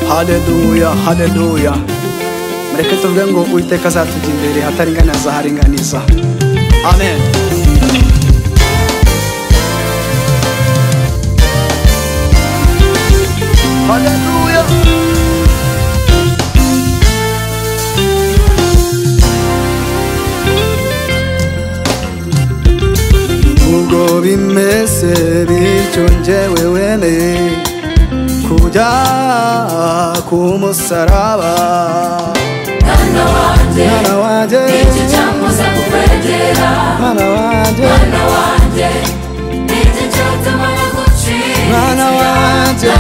Haleluya, haleluya. Mureke tuvuge ngo Uwiteka azatujya imbere, hataringaniza azaharinganiza. Amen. Haleluya. Ubwo bimeze bityo njyewe wemeye kujya ku musaraba. Mwana wanjye n'iki cyambuza kukwegera, mwana wanjye n'iki cyatuma nagucira, mwana wanjye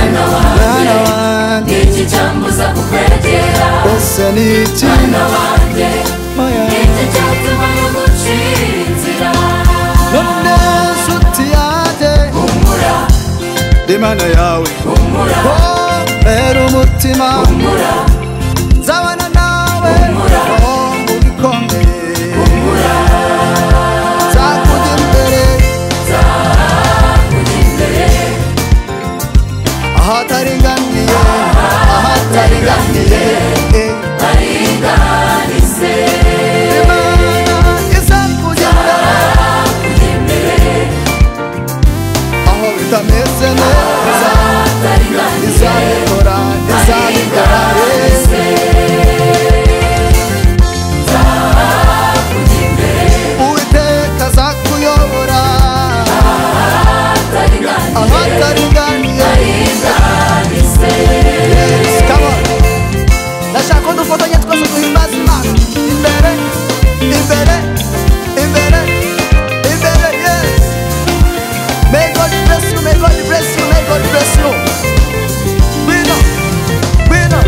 n'iki cyambuza kukwegera, ese n'iki mwana wanjye n'iki cyatuma nagucira inzira. none nshuti yanjye humura, Imana yawe humura, mbera umutima, humura, nzabana nawe humura, mu bikomeye, humura, nzakujya imbere, nzakujya imbere, ahataringaniye, ahataringaniye, haringanize. Imana izakujya imbere, aho bitameze neza izabikora, izabikora. Uwiteka azakuyobora ahataringaniye. Yes, come on. Ndashaka ko dufatanya twese duhimbaza Imana. Imbere, imbere, imbere, imbere, yes. May God bless you, may God bless you, may God bless you. Winner, winner.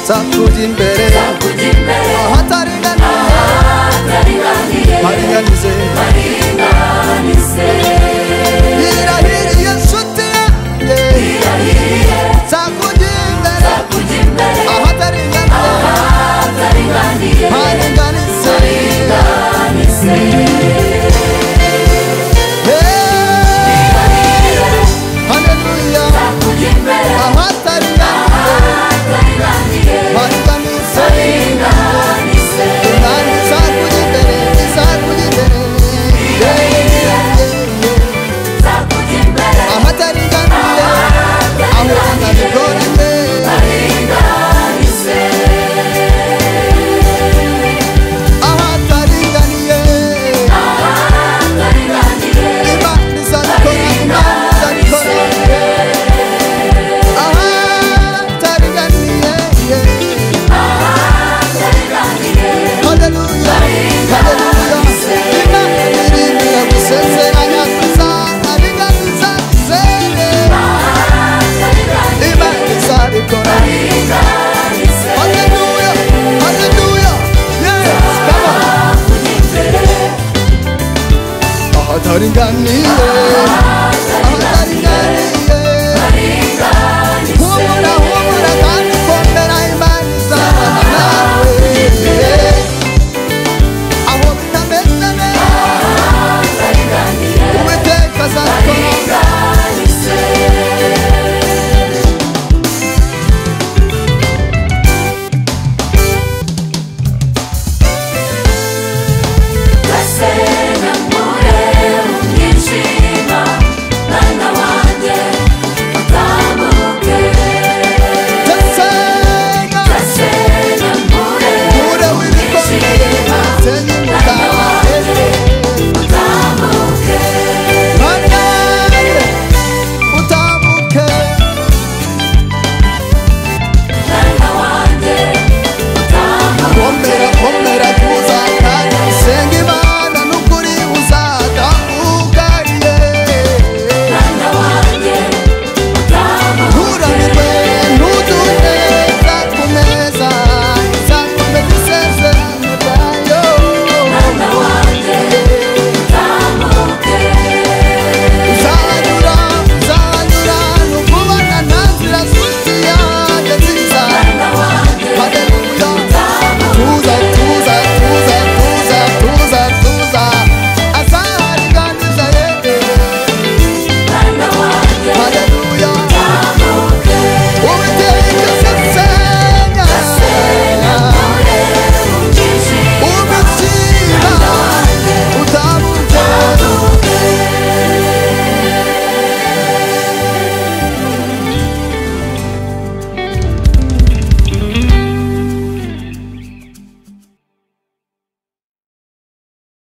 Nzakujya imbere, ahataringaniye, haringanize.